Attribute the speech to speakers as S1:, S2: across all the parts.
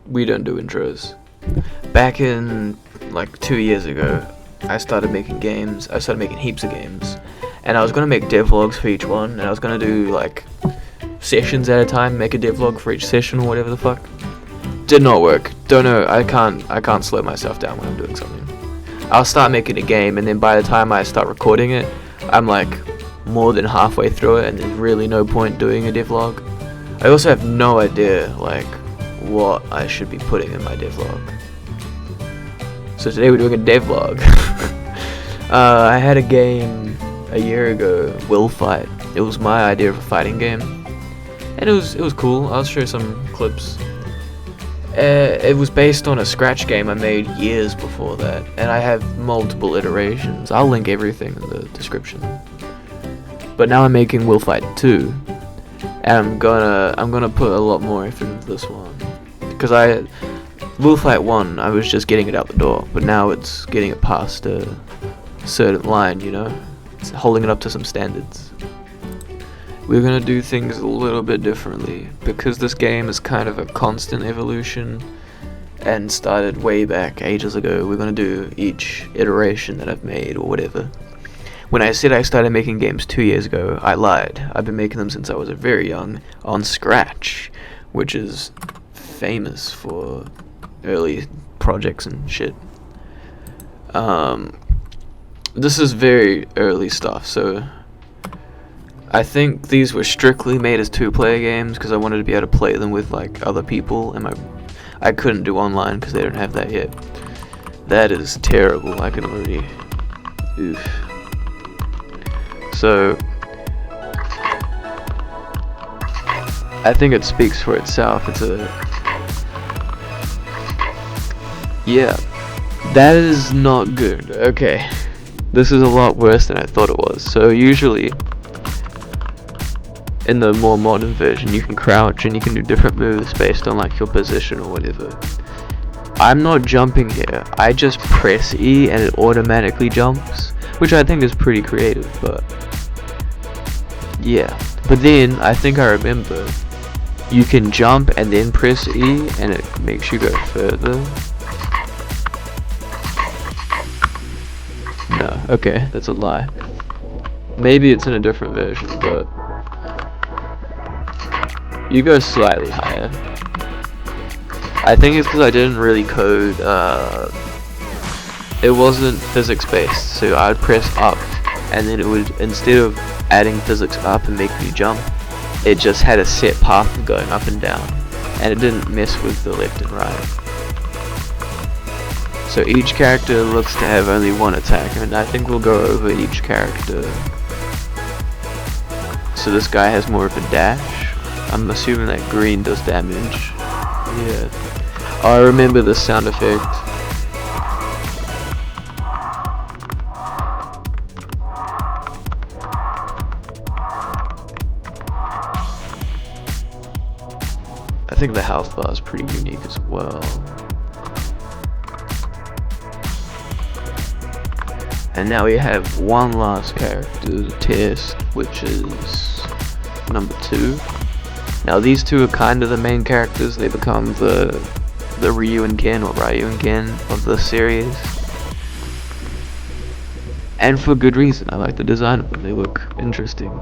S1: we don't do intros. Back in like 2 years ago, I started making games. I started making heaps of games, and I was gonna make devlogs for each one, and I was gonna do like sessions at a time, make a devlog for each session or whatever the fuck. Did not work. Don't know. I can't slow myself down when I'm doing something. I'll start making a game, and then by the time I start recording it, I'm like more than halfway through it, and there's really no point doing a devlog. I also have no idea like what I should be putting in my devlog. So today we're doing a devlog. I had a game a year ago, Will Fight. It was my idea of a fighting game, and it was cool. I'll show some clips. It was based on a Scratch game I made years before that, and I have multiple iterations. I'll link everything in the description. But now I'm making Will Fight 2, and I'm gonna put a lot more effort into this one, because Will Fight 1, I was just getting it out the door, but now it's getting it past a certain line, you know? It's holding it up to some standards. We're gonna do things a little bit differently, because this game is kind of a constant evolution, and started way back ages ago. We're gonna do each iteration that I've made, or whatever. When I said I started making games 2 years ago, I lied. I've been making them since I was very young, on Scratch, which is famous for early projects and shit. This is very early stuff, so I think these were strictly made as 2-player games because I wanted to be able to play them with like other people, and I couldn't do online because they don't have that yet. That is terrible. I can already. Oof. So I think it speaks for itself. Yeah, that is not good. Okay, this is a lot worse than I thought it was. So usually in the more modern version, you can crouch and you can do different moves based on like your position or whatever. I'm not jumping here. I just press E and it automatically jumps, which I think is pretty creative, but yeah. But then I think I remember you can jump and then press E and it makes you go further. No, okay, that's a lie. Maybe it's in a different version, but you go slightly higher. I think it's because I didn't really code, it wasn't physics based, so I'd press up, and then it would, instead of adding physics up and making you jump, it just had a set path of going up and down, and it didn't mess with the left and right. So each character looks to have only one attack, and I think we'll go over each character. So this guy has more of a dash. I'm assuming that green does damage. Yeah. Oh, I remember the sound effect. I think the health bar is pretty unique as well. And now we have one last character to test, which is number 2. Now these two are kind of the main characters. They become the Ryu and Ken, or Ryu and Ken of the series. And for good reason. I like the design of them. They look interesting.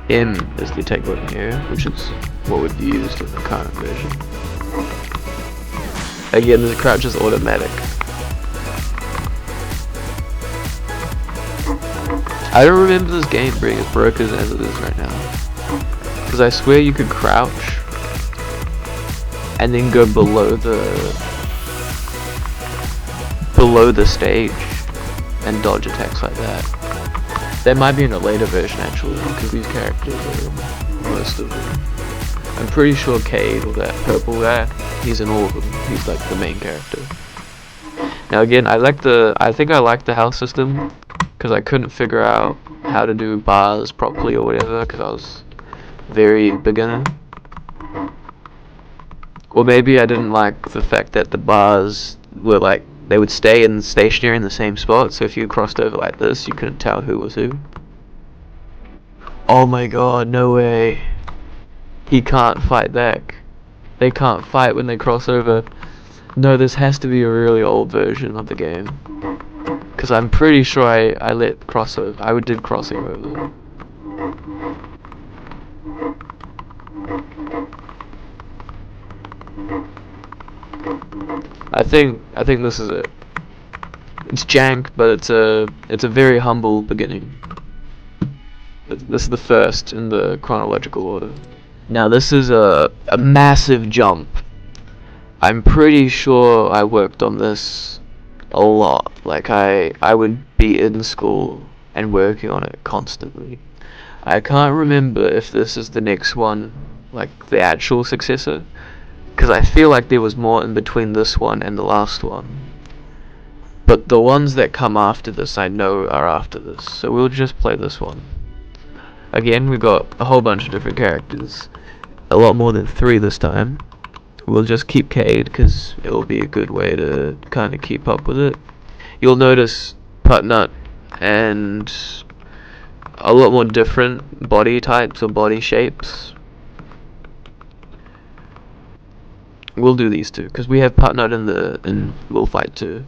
S1: M is the attack button here, which is what would be used in the current version. Again, the crouch is automatic. I don't remember this game being as broken as it is right now, because I swear you could crouch and then go below the stage and dodge attacks like that. That might be in a later version actually, because these characters are most of them. I'm pretty sure Cade, or that purple guy, he's in all of them. He's like the main character. Now again, I think I like the health system, because I couldn't figure out how to do bars properly or whatever, because I was very beginner. Or maybe I didn't like the fact that the bars were like, they would stay in stationary in the same spot, so if you crossed over like this, you couldn't tell who was who. Oh my god, no way. He can't fight back. They can't fight when they cross over. No, this has to be a really old version of the game. Because I'm pretty sure I let crossover. I did crossing over. I think this is it. It's jank, but it's a very humble beginning. This is the first in the chronological order. Now this is a massive jump. I'm pretty sure I worked on this a lot. Like I would be in school and working on it constantly. I can't remember if this is the next one, like the actual successor, because I feel like there was more in between this one and the last one. But the ones that come after this I know are after this, so we'll just play this one. Again, we got a whole bunch of different characters. A lot more than 3 this time. We'll just keep Cade, because it will be a good way to kind of keep up with it. You'll notice Putnut and a lot more different body types or body shapes. We'll do these two, because we have Putnut in We'll Fight 2.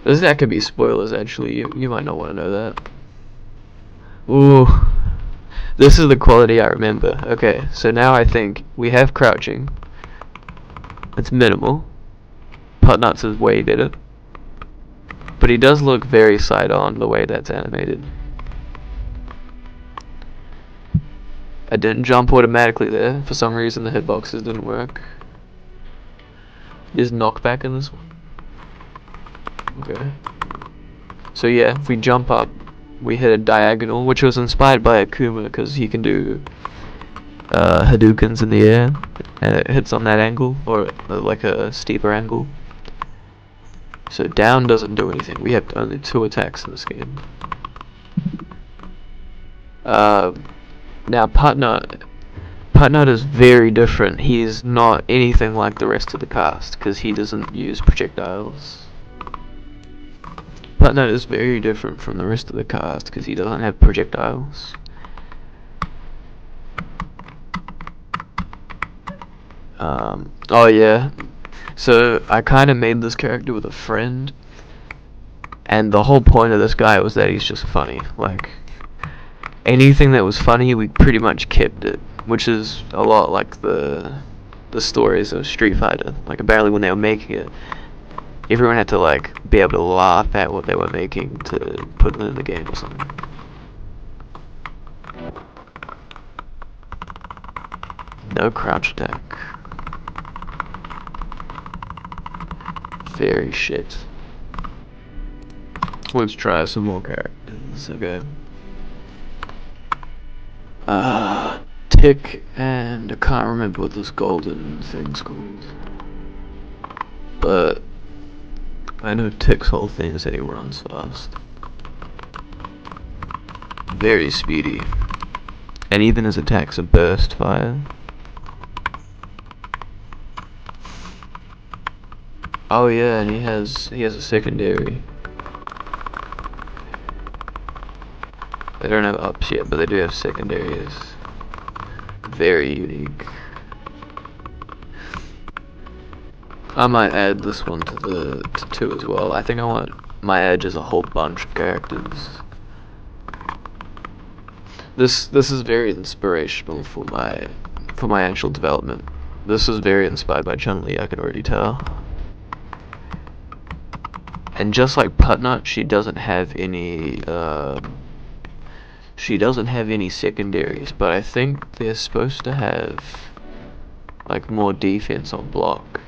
S1: That could be spoilers, actually. You might not want to know that. Ooh. This is the quality I remember. Okay, so now I think we have crouching. It's minimal. Putnut's is way better. But he does look very side-on the way that's animated. I didn't jump automatically there. For some reason the hitboxes didn't work. Is knockback in this one? Okay. So yeah, if we jump up, we hit a diagonal, which was inspired by Akuma because he can do Hadoukens in the air, and it hits on that angle, or like a steeper angle. So down doesn't do anything. We have only 2 attacks in this game. Now Putnut is very different. He's not anything like the rest of the cast because he doesn't use projectiles. Putnut is very different from the rest of the cast because he doesn't have projectiles. Oh yeah. So I kind of made this character with a friend, and the whole point of this guy was that he's just funny. Like, anything that was funny, we pretty much kept it, which is a lot like the stories of Street Fighter. Like, apparently when they were making it, everyone had to like be able to laugh at what they were making to put it in the game or something. No crouch attack. Very shit. Let's try some more characters. Okay. Tick, and I can't remember what this golden thing's called. But I know Tick's whole thing is that he runs fast. Very speedy. And even his attacks are burst fire. Oh yeah, and he has a secondary. They don't have ups yet, but they do have secondaries. Very unique. I might add this one to 2 as well. I think I want my edge as a whole bunch of characters. This is very inspirational for my actual development. This is very inspired by Chun-Li, I can already tell. And just like Putnut, she doesn't have any secondaries, but I think they're supposed to have like more defense on block.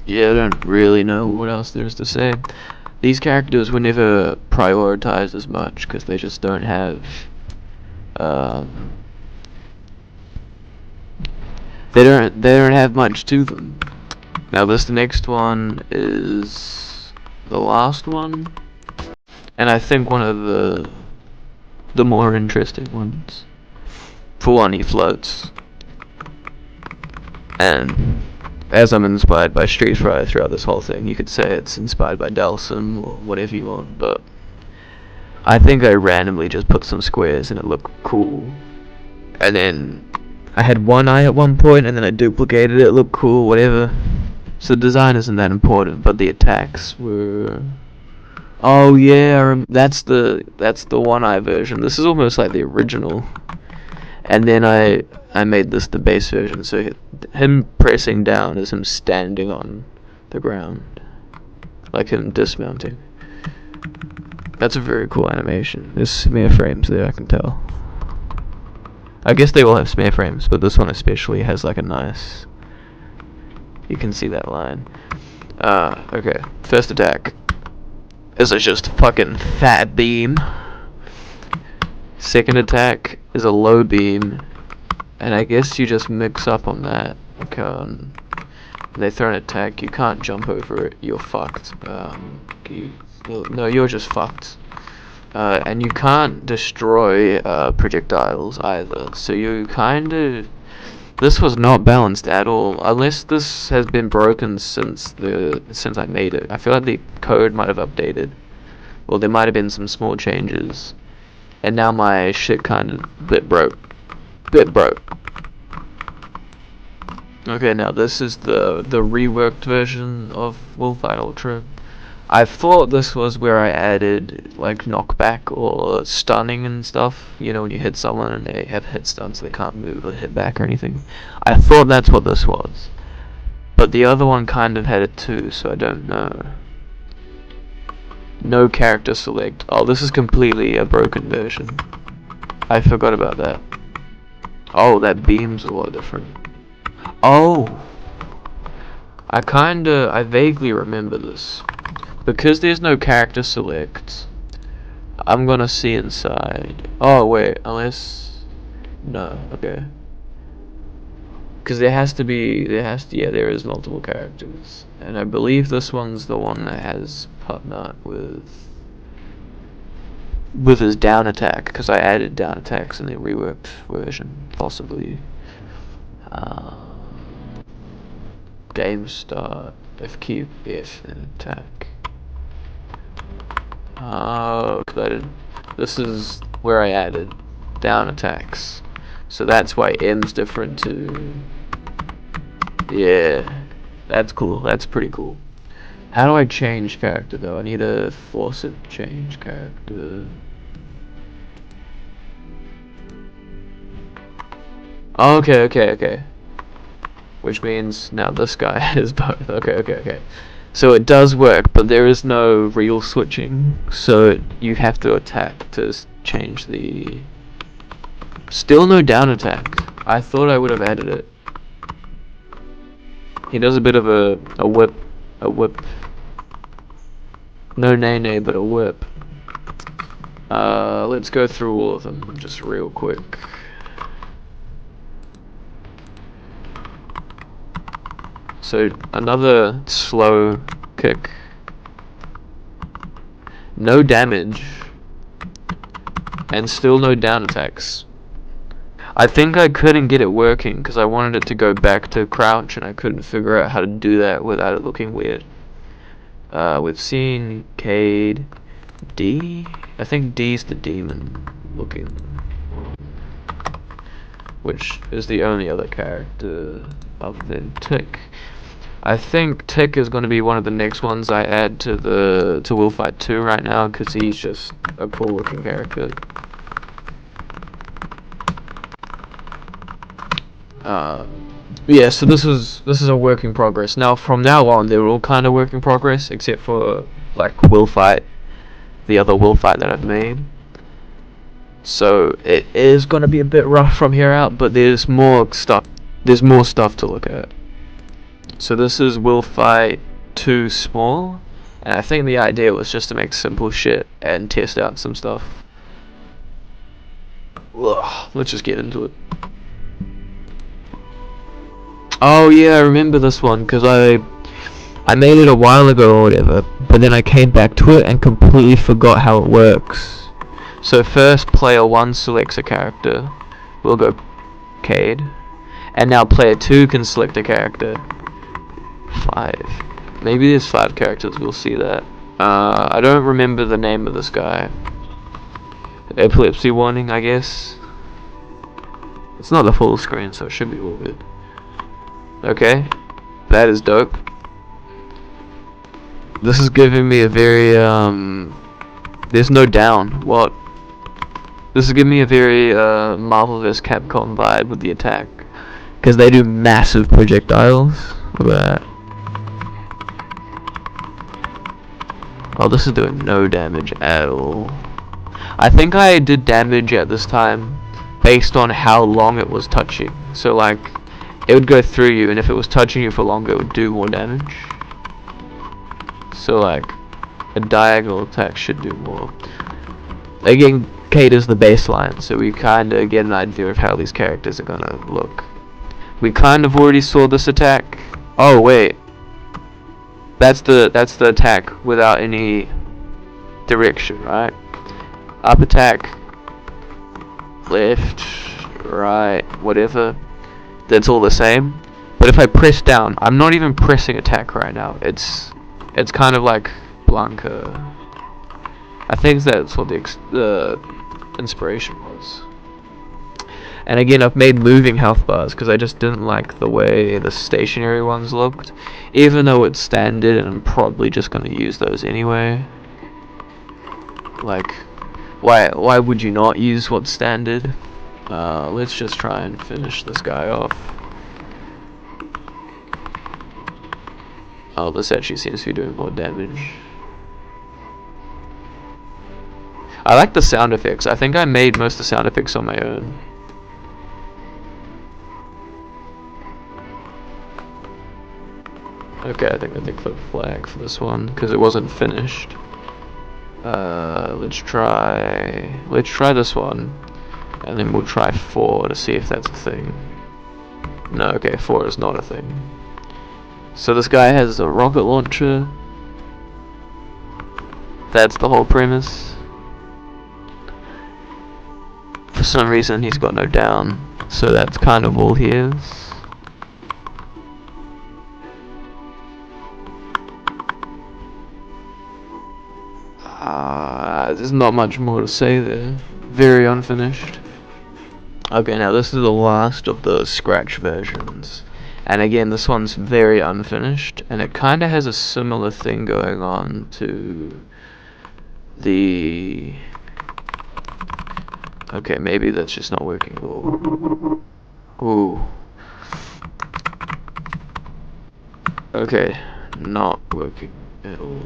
S1: Yeah, I don't really know what else there is to say. These characters were never prioritized as much because they just don't have they don't have much to them. Now the next one is the last one, and I think one of the more interesting ones. For one, he floats, and as I'm inspired by Street Fighter throughout this whole thing, you could say it's inspired by Dalsum or whatever you want, but I think I randomly just put some squares and it looked cool. And then I had one eye at one point and then I duplicated it, looked cool, whatever. So the design isn't that important, but the attacks were... Oh yeah, that's the one eye version. This is almost like the original. And then I made this the base version, so him pressing down is him standing on the ground. Like him dismounting. That's a very cool animation. There's smear frames there, I can tell. I guess they all have smear frames, but this one especially has like a nice... You can see that line. Okay. First attack. This is just fucking fat beam. Second attack is a low beam. And I guess you just mix up on that. They throw an attack, you can't jump over it, you're fucked. No, you're just fucked. And you can't destroy projectiles either, so you kinda... This was not balanced at all, unless this has been broken since I made it. I feel like the code might have updated. Well, there might have been some small changes. And now my shit kinda bit broke. Okay, now this is the reworked version of Wolffight Ultra. I thought this was where I added like knockback or stunning and stuff. You know, when you hit someone and they have hit stuns, they can't move or hit back or anything. I thought that's what this was. But the other one kind of had it too, so I don't know. No character select. Oh, this is completely a broken version. I forgot about that. Oh, that beam's a lot different. Oh! I vaguely remember this. Because there's no character select, I'm gonna see inside. Oh, wait, unless... No, okay. Because there is multiple characters. And I believe this one's the one that has Putnut with his down attack, because I added down attacks in the reworked version, possibly. Game start, if keep, if, and attack. This is where I added down attacks. So that's why M's different to... Yeah, that's cool, that's pretty cool. How do I change character though? I need to force it to change character. Okay. Which means now this guy is both. Okay. So it does work, but there is no real switching. So you have to attack to change the... Still no down attack. I thought I would have added it. He does a bit of a whip. No nay, but a whip. Let's go through all of them just real quick. So another slow kick. No damage. And still no down attacks. I think I couldn't get it working because I wanted it to go back to crouch and I couldn't figure out how to do that without it looking weird. We've seen Cade, D? I think D's the demon looking. Which is the only other character other than Tick. I think Tick is going to be one of the next ones I add to Wolffight 2 right now because he's just a cool looking character. Yeah, so this is a work in progress. Now from now on they're all kind of work in progress except for like Wolffight, the other Wolffight that I've made. So it is going to be a bit rough from here out, but there's more stuff to look at. So this is Wolffight 2 small, and I think the idea was just to make simple shit and test out some stuff. Ugh, let's just get into it. Oh yeah, I remember this one because I made it a while ago or whatever, but then I came back to it and completely forgot how it works. So first player 1 selects a character, we'll go Cade, and now player 2 can select a character. 5. Maybe there's 5 characters, we'll see that. I don't remember the name of this guy. epilepsy warning, I guess. It's not a full screen, so it should be all good. Okay, that is dope. This is giving me a very, there's no down. What? This is giving me a very, Marvel vs. Capcom vibe with the attack. Because they do massive projectiles. Look at that. Oh, this is doing no damage at all. I think I did damage at this time based on how long it was touching. So, like, it would go through you, and if it was touching you for longer, it would do more damage. So, like, a diagonal attack should do more. Again, caters the baseline, so we kinda get an idea of how these characters are gonna look. We kind of already saw this attack. Oh wait, that's the attack without any direction, right? Up attack, left, right, whatever. That's all the same. But if I press down, I'm not even pressing attack right now. It's kind of like Blanca. I think that's what the inspiration was. And again, I've made moving health bars because I just didn't like the way the stationary ones looked. Even though it's standard, and I'm probably just going to use those anyway. Like, why would you not use what's standard? Let's just try and finish this guy off. Oh, this actually seems to be doing more damage. I like the sound effects. I think I made most of the sound effects on my own. Okay, I think for the flag for this one because it wasn't finished. Let's try this one, and then we'll try 4 to see if that's a thing. No, okay, 4 is not a thing. So this guy has a rocket launcher. That's the whole premise. For some reason, he's got no down, so that's kind of all he is. There's not much more to say there. Very unfinished. Okay, now this is the last of the scratch versions. And again, this one's very unfinished, and it kind of has a similar thing going on to the... Okay, maybe that's just not working at all. Ooh. Okay, not working at all.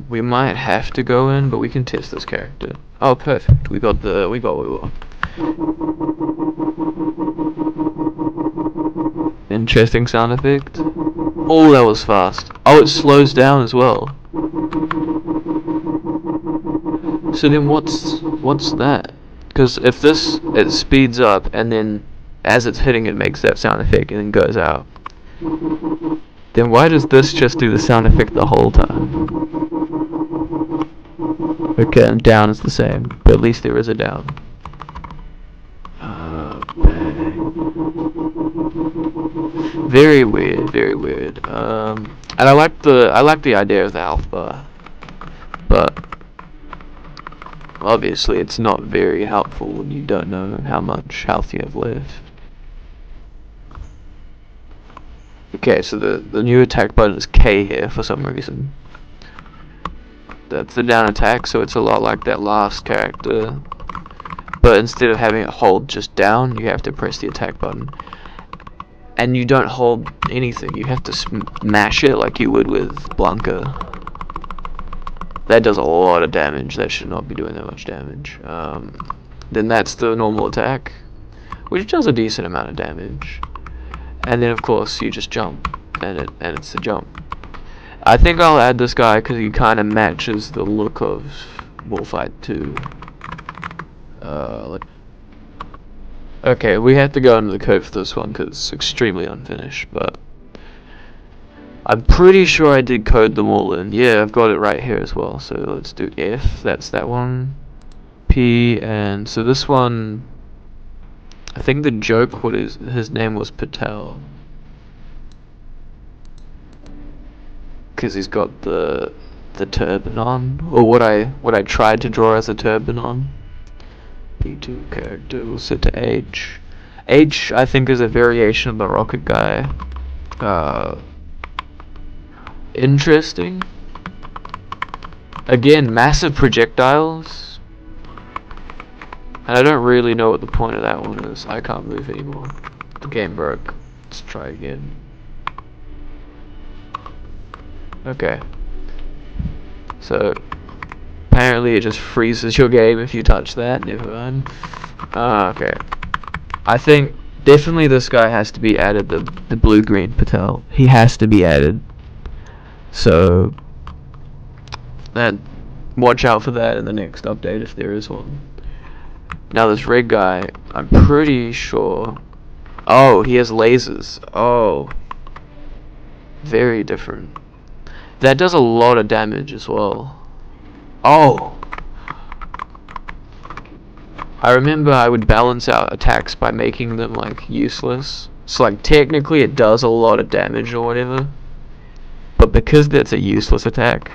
S1: We might have to go in, but we can test this character. Oh, perfect. We got what we want. Interesting sound effect. Oh, that was fast. Oh, it slows down as well. So then what's that? Because if it speeds up and then as it's hitting it makes that sound effect and then goes out. Then why does this just do the sound effect the whole time? Okay, and down is the same, but at least there is a down. Very weird, very weird. And I like the idea of the health bar, but obviously it's not very helpful when you don't know how much health you have left. Okay, so the new attack button is K here for some reason. That's the down attack, so it's a lot like that last character. But instead of having it hold just down, you have to press the attack button. And you don't hold anything, you have to smash it like you would with Blanca. That does a lot of damage, that should not be doing that much damage. Then that's the normal attack, which does a decent amount of damage. And then of course you just jump, and it's the jump. I think I'll add this guy because he kind of matches the look of Bullfight 2. Okay, we have to go into the code for this one because it's extremely unfinished, but I'm pretty sure I did code them all in. Yeah, I've got it right here as well, so let's do F, that's that one, P, and so this one, I think the joke, his name was Patel. Because he's got the the turban on, or what I tried to draw as a turban on. B2 character will set to H. H, I think, is a variation of the rocket guy. Interesting. Again, massive projectiles. And I don't really know what the point of that one is. I can't move anymore. The game broke. Let's try again. Okay. So, apparently it just freezes your game if you touch that. Never mind. Okay. I think definitely this guy has to be added, the blue-green Patel. He has to be added. So, watch out for that in the next update if there is one. Now this red guy, I'm pretty sure... Oh, he has lasers. Oh. Very different. That does a lot of damage as well. Oh! I remember I would balance out attacks by making them, like, useless. So, like, technically it does a lot of damage or whatever. But because that's a useless attack,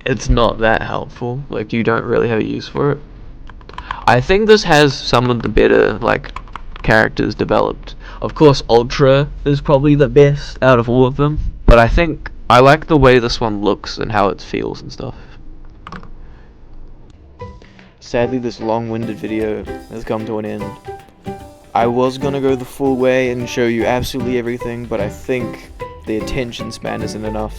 S1: it's not that helpful. Like, you don't really have a use for it. I think this has some of the better, like, characters developed. Of course, Ultra is probably the best out of all of them. But I think I like the way this one looks and how it feels and stuff. Sadly, this long-winded video has come to an end. I was gonna go the full way and show you absolutely everything, but I think the attention span isn't enough.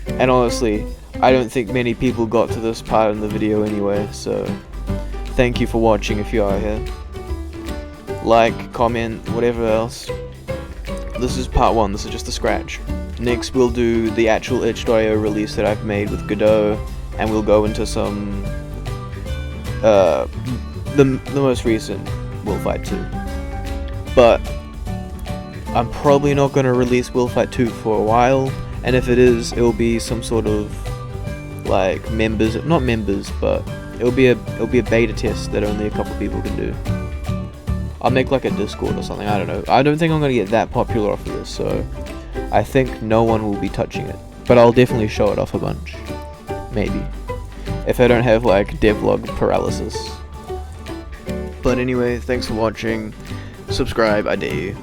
S1: And honestly, I don't think many people got to this part in the video anyway, so thank you for watching if you are here. Like, comment, whatever else. This is part 1, this is just a scratch. Next we'll do the actual itch.io release that I've made with Godot, and we'll go into some the most recent Will Fight 2. But I'm probably not going to release Will Fight 2 for a while, and if it is, it will be some sort of like not members, but it'll be a beta test that only a couple people can do. I'll make like a Discord or something, I don't know. I don't think I'm going to get that popular off of this, so I think no one will be touching it. But I'll definitely show it off a bunch. Maybe. If I don't have like devlog paralysis. But anyway, thanks for watching. Subscribe, I dare you.